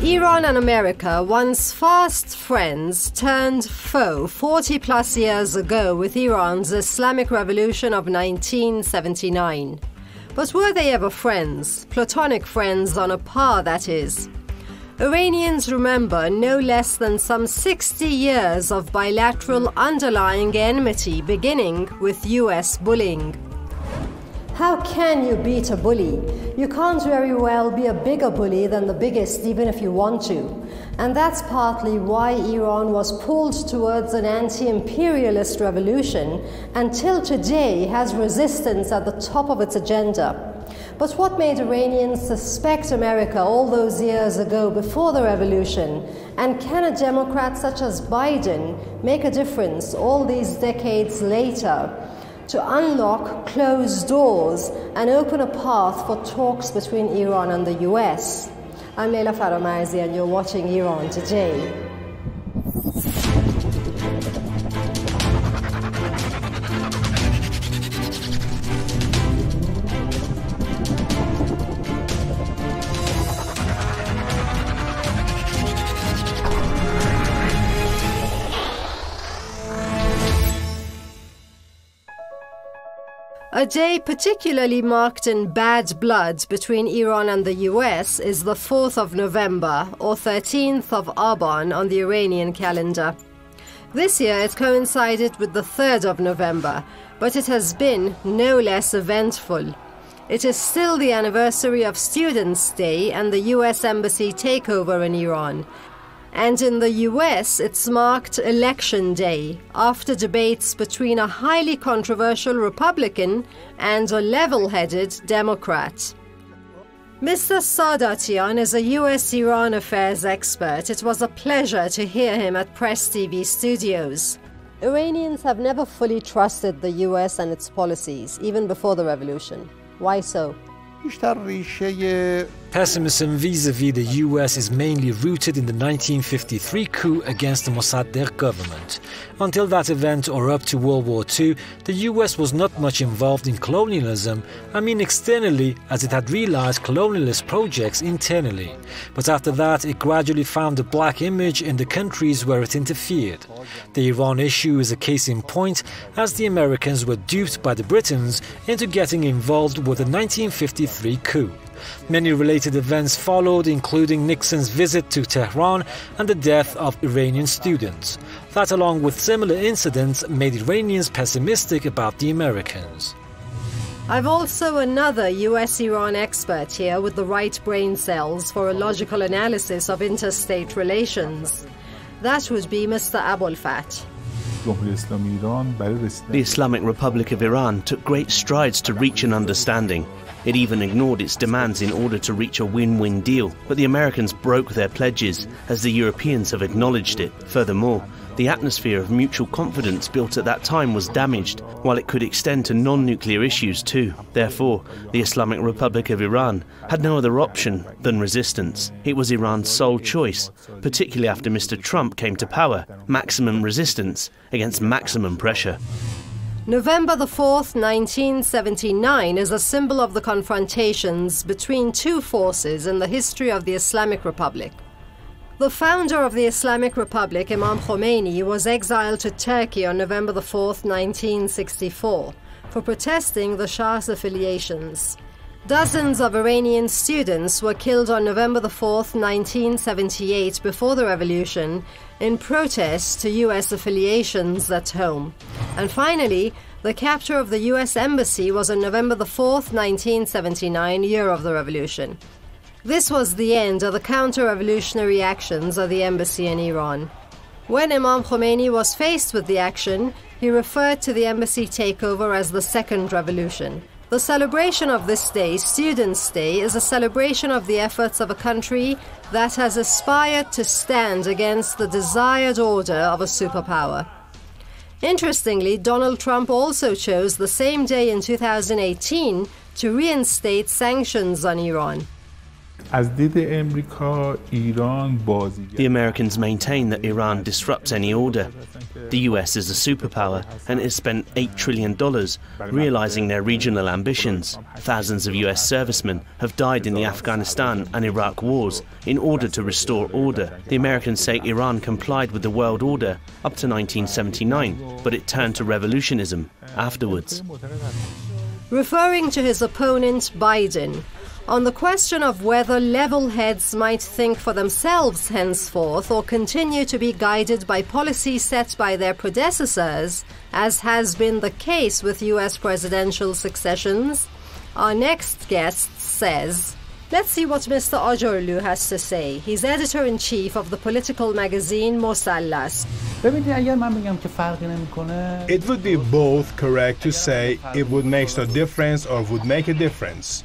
Iran and America, once fast friends, turned foe 40-plus years ago with Iran's Islamic Revolution of 1979. But were they ever friends? Platonic friends on a par, that is. Iranians remember no less than some 60 years of bilateral underlying enmity, beginning with US bullying. How can you beat a bully? You can't very well be a bigger bully than the biggest, even if you want to. And that's partly why Iran was pulled towards an anti-imperialist revolution, and till today has resistance at the top of its agenda. But what made Iranians suspect America all those years ago before the revolution? And can a Democrat such as Biden make a difference all these decades later to unlock closed doors and open a path for talks between Iran and the US? I'm Leila Faramarzi, and you're watching Iran Today. A day particularly marked in bad blood between Iran and the US is the 4th of November, or 13th of Aban on the Iranian calendar. This year it coincided with the 3rd of November, but it has been no less eventful. It is still the anniversary of Students' Day and the US Embassy takeover in Iran. And in the US, it's marked Election Day, after debates between a highly controversial Republican and a level-headed Democrat. Mr. Sadatian is a US-Iran affairs expert. It was a pleasure to hear him at Press TV studios. Iranians have never fully trusted the US and its policies, even before the revolution. Why so? Pessimism vis-à-vis the US is mainly rooted in the 1953 coup against the Mossadegh government. Until that event, or up to World War II, the US was not much involved in colonialism, externally, as it had realized colonialist projects internally. But after that, it gradually found a black image in the countries where it interfered. The Iran issue is a case in point, as the Americans were duped by the Britons into getting involved with the 1953 coup. Many related events followed, including Nixon's visit to Tehran and the death of Iranian students. That, along with similar incidents, made Iranians pessimistic about the Americans. I've also another US-Iran expert here with the right brain cells for a logical analysis of interstate relations. That would be Mr. Abolfat. The Islamic Republic of Iran took great strides to reach an understanding. It even ignored its demands in order to reach a win-win deal, but the Americans broke their pledges, as the Europeans have acknowledged it. Furthermore, the atmosphere of mutual confidence built at that time was damaged, while it could extend to non-nuclear issues too. Therefore, the Islamic Republic of Iran had no other option than resistance. It was Iran's sole choice, particularly after Mr. Trump came to power. Maximum resistance against maximum pressure. November the 4th, 1979 is a symbol of the confrontations between two forces in the history of the Islamic Republic. The founder of the Islamic Republic, Imam Khomeini, was exiled to Turkey on November the 4th, 1964, for protesting the Shah's affiliations. Dozens of Iranian students were killed on November the 4th, 1978, before the revolution, in protest to US affiliations at home. And finally, the capture of the US Embassy was on November the 4th, 1979, year of the revolution. This was the end of the counter-revolutionary actions of the embassy in Iran. When Imam Khomeini was faced with the action, he referred to the embassy takeover as the Second Revolution. The celebration of this day, Students' Day, is a celebration of the efforts of a country that has aspired to stand against the desired order of a superpower. Interestingly, Donald Trump also chose the same day in 2018 to reinstate sanctions on Iran. The Americans maintain that Iran disrupts any order. The US is a superpower and has spent $8 trillion realizing their regional ambitions. Thousands of US servicemen have died in the Afghanistan and Iraq wars in order to restore order. The Americans say Iran complied with the world order up to 1979, but it turned to revolutionism afterwards. Referring to his opponent Biden, on the question of whether level heads might think for themselves henceforth or continue to be guided by policies set by their predecessors, as has been the case with US presidential successions, our next guest says, let's see what Mr. Ajorlu has to say. He's editor-in-chief of the political magazine Mosallas. It would be both correct to say it would make no difference or would make a difference.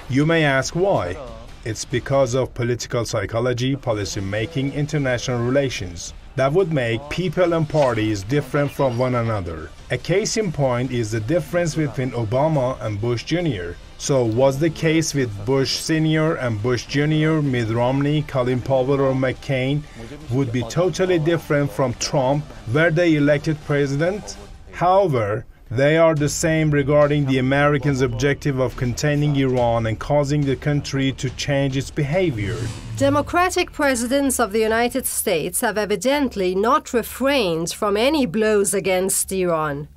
You may ask why. It's because of political psychology, policy making, international relations that would make people and parties different from one another. A case in point is the difference between Obama and Bush Jr. So was the case with Bush Sr. and Bush Jr., Mitt Romney, Colin Powell or McCain would be totally different from Trump, were they elected president? However, they are the same regarding the Americans' objective of containing Iran and causing the country to change its behavior. Democratic presidents of the United States have evidently not refrained from any blows against Iran.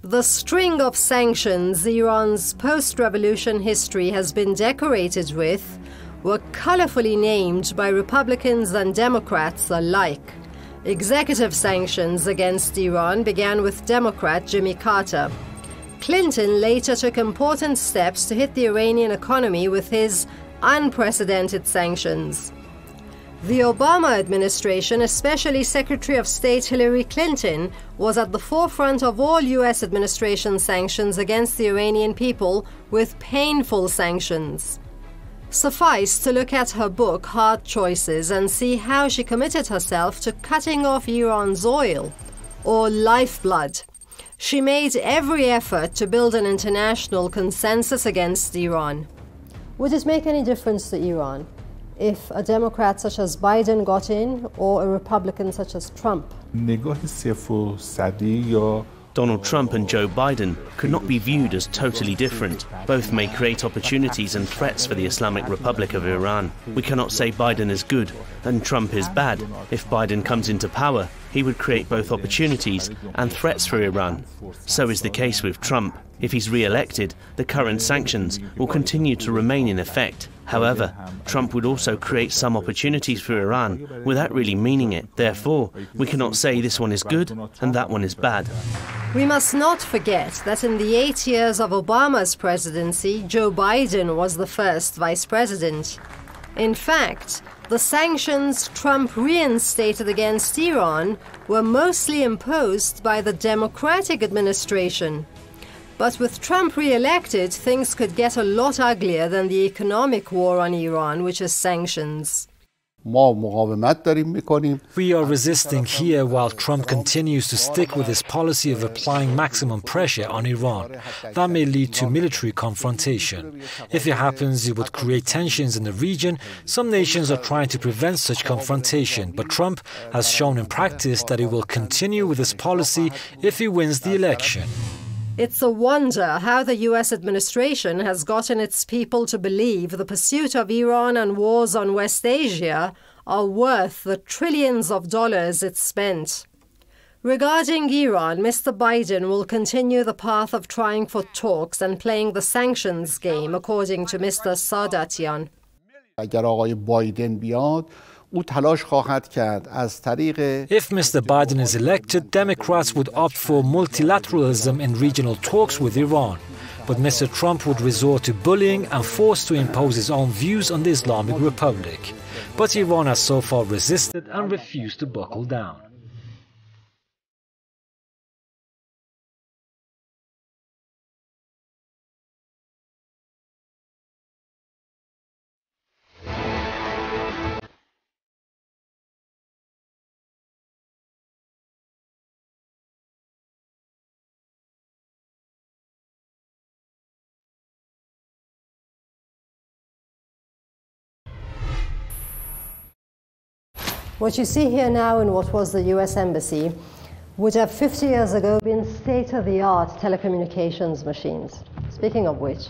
The string of sanctions Iran's post-revolution history has been decorated with were colorfully named by Republicans and Democrats alike. Executive sanctions against Iran began with Democrat Jimmy Carter. Clinton later took important steps to hit the Iranian economy with his unprecedented sanctions. The Obama administration, especially Secretary of State Hillary Clinton, was at the forefront of all U.S. administration sanctions against the Iranian people with painful sanctions. Suffice to look at her book, Hard Choices, and see how she committed herself to cutting off Iran's oil, or lifeblood. She made every effort to build an international consensus against Iran. Would it make any difference to Iran if a Democrat such as Biden got in, or a Republican such as Trump? Donald Trump and Joe Biden could not be viewed as totally different. Both may create opportunities and threats for the Islamic Republic of Iran. We cannot say Biden is good and Trump is bad. If Biden comes into power, he would create both opportunities and threats for Iran. So is the case with Trump. If he's re-elected, the current sanctions will continue to remain in effect. However, Trump would also create some opportunities for Iran without really meaning it. Therefore, we cannot say this one is good and that one is bad. We must not forget that in the 8 years of Obama's presidency, Joe Biden was the first vice president. In fact, the sanctions Trump reinstated against Iran were mostly imposed by the Democratic administration. But with Trump re-elected, things could get a lot uglier than the economic war on Iran, which is sanctions. We are resisting here while Trump continues to stick with his policy of applying maximum pressure on Iran. That may lead to military confrontation. If it happens, it would create tensions in the region. Some nations are trying to prevent such confrontation, but Trump has shown in practice that he will continue with his policy if he wins the election. It's a wonder how the U.S. administration has gotten its people to believe the pursuit of Iran and wars on West Asia are worth the trillions of dollars it's spent. Regarding Iran, Mr. Biden will continue the path of trying for talks and playing the sanctions game, according to Mr. Sadatian. If Mr. Biden is elected, Democrats would opt for multilateralism in regional talks with Iran. But Mr. Trump would resort to bullying and force to impose his own views on the Islamic Republic. But Iran has so far resisted and refused to buckle down. What you see here now in what was the US Embassy would have 50 years ago been state-of-the-art telecommunications machines. Speaking of which,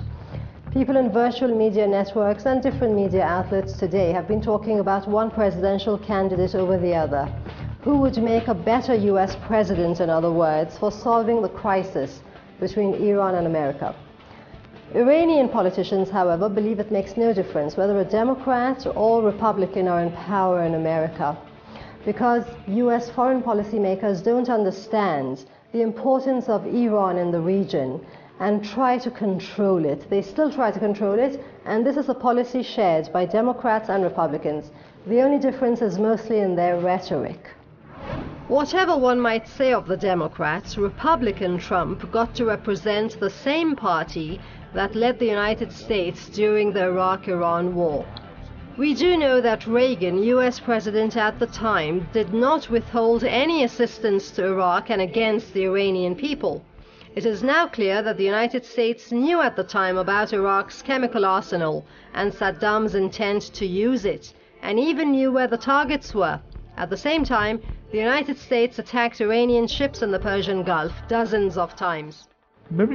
people in virtual media networks and different media outlets today have been talking about one presidential candidate over the other. Who would make a better US president, in other words, for solving the crisis between Iran and America? Iranian politicians, however, believe it makes no difference whether a Democrat or Republican are in power in America, because US foreign policy makers don't understand the importance of Iran in the region and try to control it. They still try to control it, and this is a policy shared by Democrats and Republicans. The only difference is mostly in their rhetoric. Whatever one might say of the Democrats, Republican Trump got to represent the same party that led the United States during the Iraq-Iran war. We do know that Reagan, US president at the time, did not withhold any assistance to Iraq and against the Iranian people. It is now clear that the United States knew at the time about Iraq's chemical arsenal and Saddam's intent to use it, and even knew where the targets were. At the same time, the United States attacked Iranian ships in the Persian Gulf dozens of times. The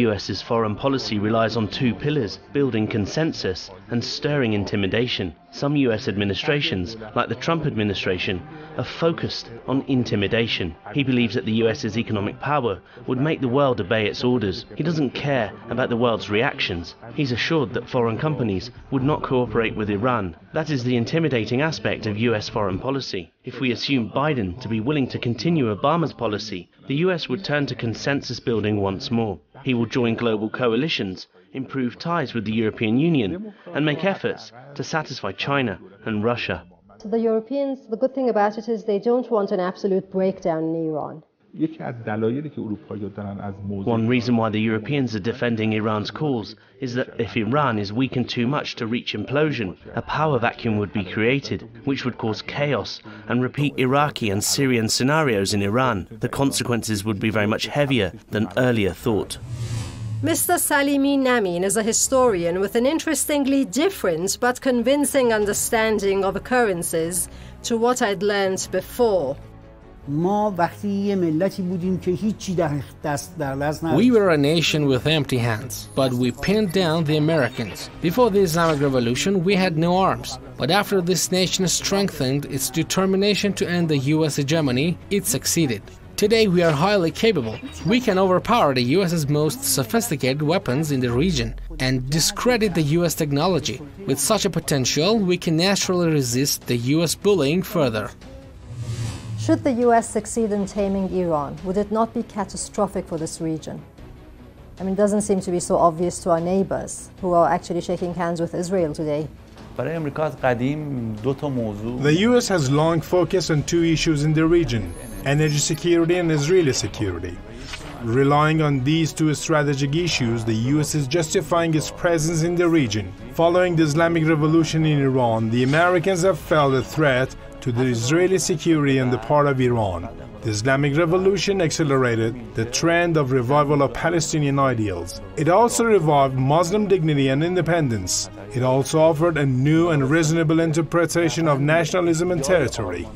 US's foreign policy relies on two pillars: building consensus and stirring intimidation. Some US administrations, like the Trump administration, are focused on intimidation. He believes that the US's economic power would make the world obey its orders. He doesn't care about the world's reactions. He's assured that foreign companies would not cooperate with Iran. That is the intimidating aspect of US foreign policy. If we assume Biden to be willing to continue Obama's policy, the US would turn to consensus building once more. He will join global coalitions, improve ties with the European Union, and make efforts to satisfy China and Russia. So the Europeans, the good thing about it is they don't want an absolute breakdown in Iran. One reason why the Europeans are defending Iran's cause is that if Iran is weakened too much to reach implosion, a power vacuum would be created, which would cause chaos and repeat Iraqi and Syrian scenarios in Iran. The consequences would be very much heavier than earlier thought. Mr. Salimi Namin is a historian with an interestingly different but convincing understanding of occurrences to what I'd learned before. We were a nation with empty hands, but we pinned down the Americans. Before the Islamic Revolution, we had no arms. But after this nation strengthened its determination to end the US hegemony, it succeeded. Today we are highly capable. We can overpower the US's most sophisticated weapons in the region and discredit the US technology. With such a potential, we can naturally resist the US bullying further. Should the US succeed in taming Iran, would it not be catastrophic for this region? I mean, it doesn't seem to be so obvious to our neighbors who are actually shaking hands with Israel today. The US has long focused on two issues in the region: energy security and Israeli security. Relying on these two strategic issues, the US is justifying its presence in the region. Following the Islamic Revolution in Iran, the Americans have felt a threat to the Israeli security on the part of Iran. The Islamic Revolution accelerated the trend of revival of Palestinian ideals. It also revived Muslim dignity and independence. It also offered a new and reasonable interpretation of nationalism and territory.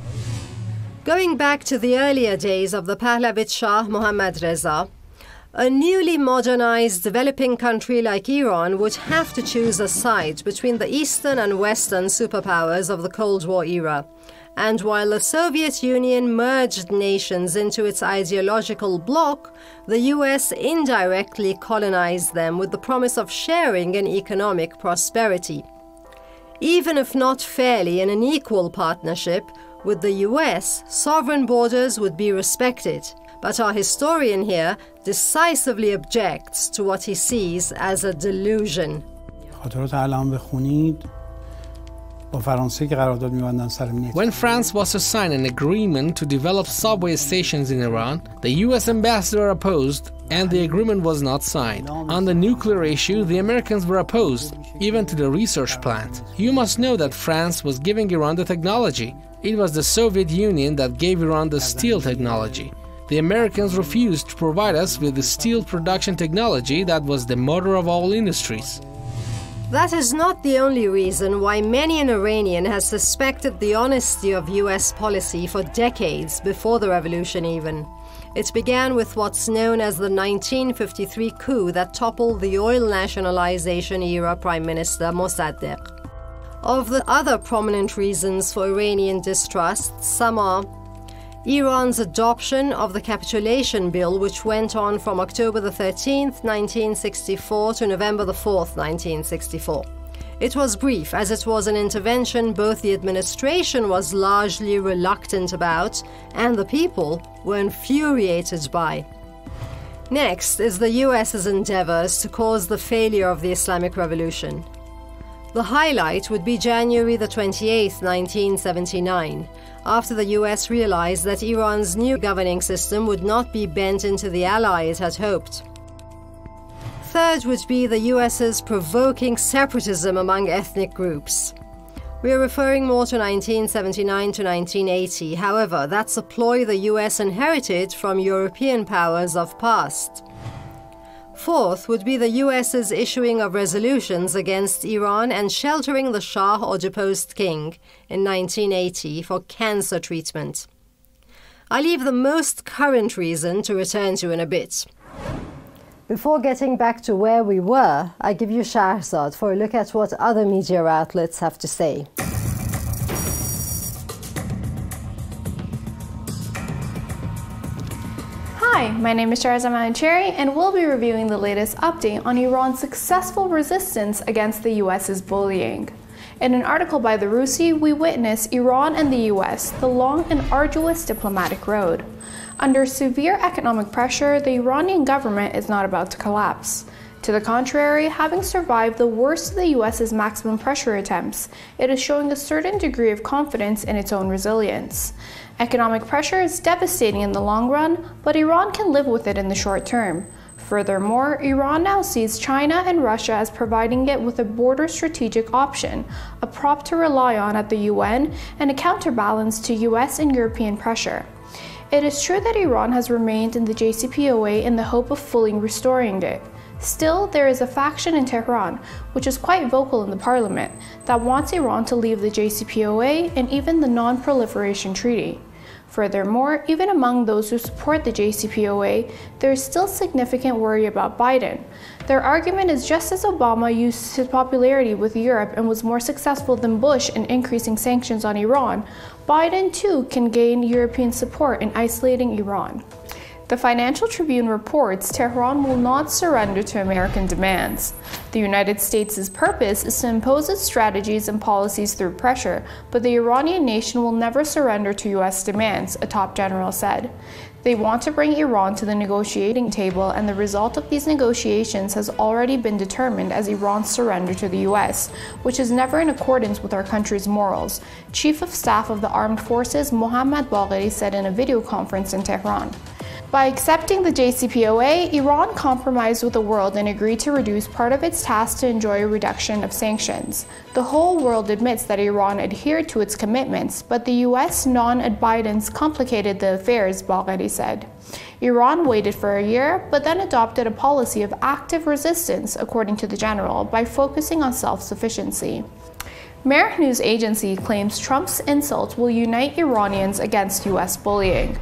Going back to the earlier days of the Pahlavi Shah Mohammad Reza, a newly modernized developing country like Iran would have to choose a side between the Eastern and Western superpowers of the Cold War era. And while the Soviet Union merged nations into its ideological bloc, the US indirectly colonized them with the promise of sharing in economic prosperity. Even if not fairly in an equal partnership, with the US, sovereign borders would be respected. But our historian here decisively objects to what he sees as a delusion. When France was to sign an agreement to develop subway stations in Iran, the US ambassador opposed, and the agreement was not signed. On the nuclear issue, the Americans were opposed, even to the research plant. You must know that France was giving Iran the technology. It was the Soviet Union that gave Iran the steel technology. The Americans refused to provide us with the steel production technology that was the motor of all industries. That is not the only reason why many an Iranian has suspected the honesty of US policy for decades before the revolution even. It began with what's known as the 1953 coup that toppled the oil nationalization era Prime Minister Mossadegh. Of the other prominent reasons for Iranian distrust, some are Iran's adoption of the capitulation bill, which went on from October the 13th, 1964 to November the 4th, 1964. It was brief, as it was an intervention both the administration was largely reluctant about and the people were infuriated by. Next is the US's endeavors to cause the failure of the Islamic Revolution. The highlight would be January the 28th, 1979, after the US realized that Iran's new governing system would not be bent into the ally it had hoped. Third would be the US's provoking separatism among ethnic groups. We are referring more to 1979 to 1980, however, that's a ploy the US inherited from European powers of past. Fourth would be the US's issuing of resolutions against Iran and sheltering the Shah or deposed king in 1980 for cancer treatment. I leave the most current reason to return to in a bit. Before getting back to where we were, I give you Shahrzad for a look at what other media outlets have to say. Hi, my name is Shahrzad and we'll be reviewing the latest update on Iran's successful resistance against the US's bullying. In an article by the Rusi, we witness Iran and the US, the long and arduous diplomatic road. Under severe economic pressure, the Iranian government is not about to collapse. To the contrary, having survived the worst of the US's maximum pressure attempts, it is showing a certain degree of confidence in its own resilience. Economic pressure is devastating in the long run, but Iran can live with it in the short term. Furthermore, Iran now sees China and Russia as providing it with a border strategic option, a prop to rely on at the UN, and a counterbalance to US and European pressure. It is true that Iran has remained in the JCPOA in the hope of fully restoring it. Still, there is a faction in Tehran, which is quite vocal in the parliament, that wants Iran to leave the JCPOA and even the Non-Proliferation Treaty. Furthermore, even among those who support the JCPOA, there is still significant worry about Biden. Their argument is just as Obama used his popularity with Europe and was more successful than Bush in increasing sanctions on Iran, Biden too can gain European support in isolating Iran. The Financial Tribune reports Tehran will not surrender to American demands. The United States' purpose is to impose its strategies and policies through pressure, but the Iranian nation will never surrender to US demands, a top general said. They want to bring Iran to the negotiating table, and the result of these negotiations has already been determined as Iran's surrender to the US, which is never in accordance with our country's morals, Chief of Staff of the Armed Forces Mohammad Bagheri said in a video conference in Tehran. By accepting the JCPOA, Iran compromised with the world and agreed to reduce part of its task to enjoy a reduction of sanctions. The whole world admits that Iran adhered to its commitments, but the US non-advidance complicated the affairs, Bagheri said. Iran waited for a year, but then adopted a policy of active resistance, according to the general, by focusing on self-sufficiency. Mehr News Agency claims Trump's insult will unite Iranians against US bullying.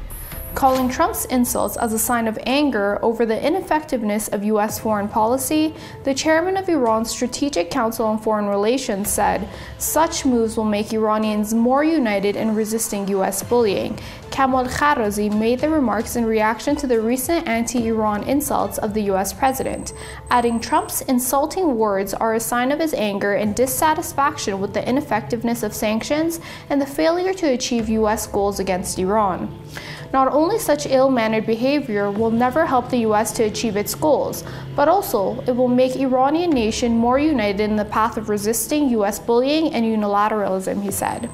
Calling Trump's insults as a sign of anger over the ineffectiveness of U.S. foreign policy, the chairman of Iran's Strategic Council on Foreign Relations said, such moves will make Iranians more united in resisting U.S. bullying. Kamal Kharazi made the remarks in reaction to the recent anti-Iran insults of the U.S. president, adding Trump's insulting words are a sign of his anger and dissatisfaction with the ineffectiveness of sanctions and the failure to achieve U.S. goals against Iran. Not only such ill-mannered behavior will never help the US to achieve its goals, but also it will make Iranian nation more united in the path of resisting US bullying and unilateralism, he said.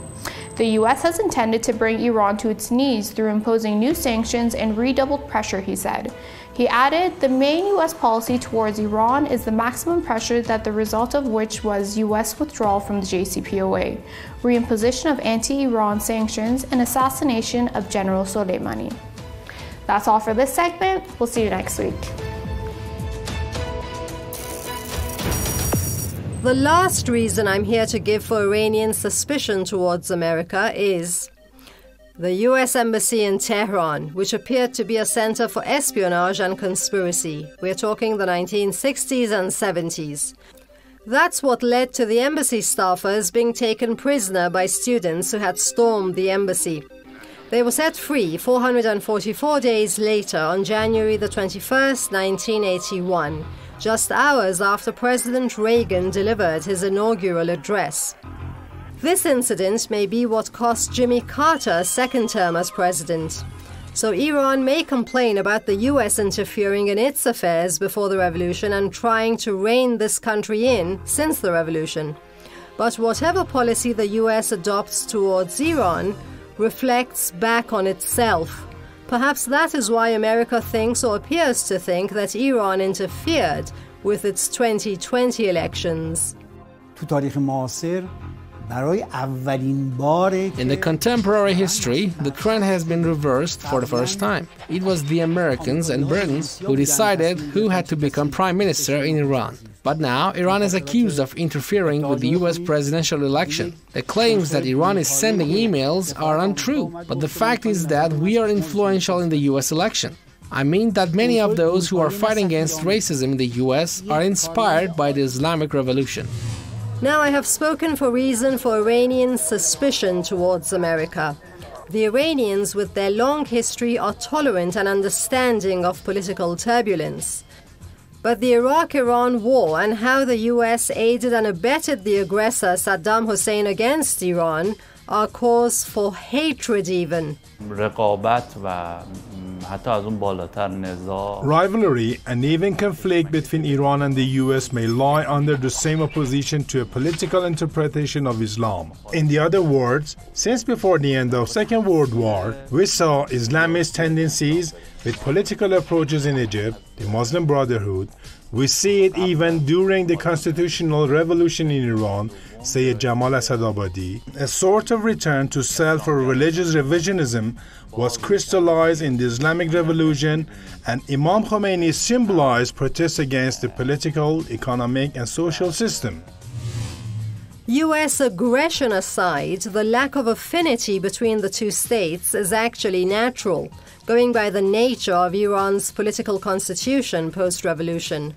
The US has intended to bring Iran to its knees through imposing new sanctions and redoubled pressure, he said. He added, the main US policy towards Iran is the maximum pressure, that the result of which was US withdrawal from the JCPOA, reimposition of anti-Iran sanctions, and assassination of General Soleimani. That's all for this segment. We'll see you next week. The last reason I'm here to give for Iranian suspicion towards America is the US Embassy in Tehran, which appeared to be a center for espionage and conspiracy. We're talking the 1960s and 70s. That's what led to the embassy staffers being taken prisoner by students who had stormed the embassy. They were set free 444 days later on January the 21st, 1981, just hours after President Reagan delivered his inaugural address. This incident may be what cost Jimmy Carter a second term as president. So Iran may complain about the US interfering in its affairs before the revolution and trying to rein this country in since the revolution. But whatever policy the US adopts towards Iran reflects back on itself. Perhaps that is why America thinks or appears to think that Iran interfered with its 2020 elections. In the contemporary history, the trend has been reversed for the first time. It was the Americans and Britain who decided who had to become prime minister in Iran. But now, Iran is accused of interfering with the US presidential election. The claims that Iran is sending emails are untrue, but the fact is that we are influential in the US election. I mean that many of those who are fighting against racism in the US are inspired by the Islamic Revolution. Now I have spoken for reason for Iranian suspicion towards America. The Iranians, with their long history, are tolerant and understanding of political turbulence. But the Iraq-Iran war and how the US aided and abetted the aggressor Saddam Hussein against Iran are cause for hatred even. Rivalry and even conflict between Iran and the US may lie under the same opposition to a political interpretation of Islam. In the other words, since before the end of Second World War, we saw Islamist tendencies with political approaches in Egypt, the Muslim Brotherhood. We see it even during the constitutional revolution in Iran, Sayyid Jamal Asadabadi. A sort of return to self or religious revisionism was crystallized in the Islamic Revolution, and Imam Khomeini symbolized protests against the political, economic, and social system. US aggression aside, the lack of affinity between the two states is actually natural, going by the nature of Iran's political constitution post-revolution.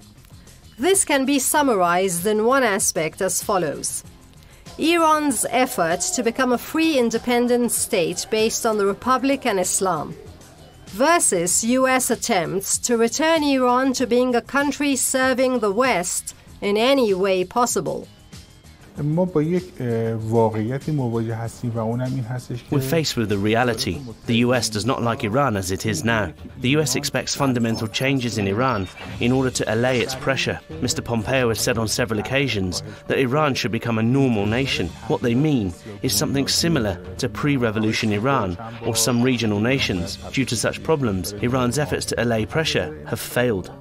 This can be summarized in one aspect as follows. Iran's effort to become a free independent state based on the Republic and Islam versus US attempts to return Iran to being a country serving the West in any way possible. We're faced with the reality. The US does not like Iran as it is now. The US expects fundamental changes in Iran in order to allay its pressure. Mr. Pompeo has said on several occasions that Iran should become a normal nation. What they mean is something similar to pre-revolution Iran or some regional nations. Due to such problems, Iran's efforts to allay pressure have failed.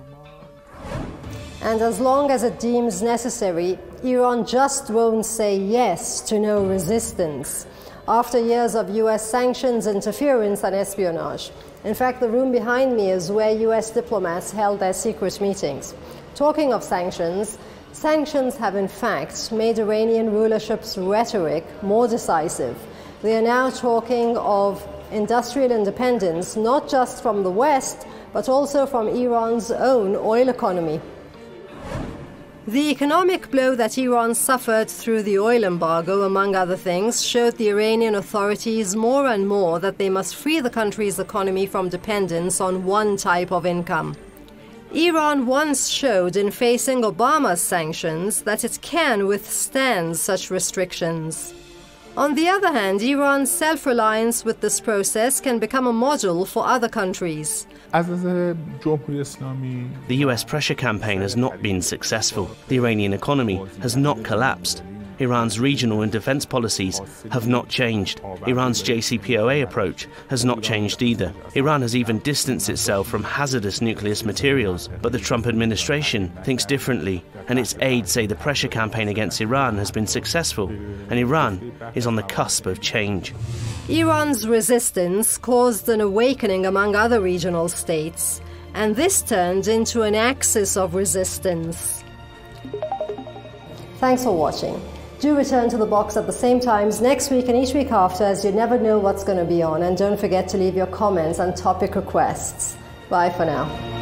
And as long as it deems necessary, Iran just won't say yes to no resistance. After years of US sanctions, interference and espionage. In fact, the room behind me is where US diplomats held their secret meetings. Talking of sanctions, sanctions have in fact made Iranian rulership's rhetoric more decisive. They are now talking of industrial independence, not just from the West, but also from Iran's own oil economy. The economic blow that Iran suffered through the oil embargo, among other things, showed the Iranian authorities more and more that they must free the country's economy from dependence on one type of income. Iran once showed in facing Obama's sanctions that it can withstand such restrictions. On the other hand, Iran's self-reliance with this process can become a model for other countries. The US pressure campaign has not been successful. The Iranian economy has not collapsed. Iran's regional and defense policies have not changed. Iran's JCPOA approach has not changed either. Iran has even distanced itself from hazardous nuclear materials, but the Trump administration thinks differently, and its aides say the pressure campaign against Iran has been successful, and Iran is on the cusp of change. Iran's resistance caused an awakening among other regional states, and this turned into an axis of resistance. Thanks for watching. Do return to the box at the same times next week and each week after, as you never know what's going to be on. And don't forget to leave your comments and topic requests. Bye for now.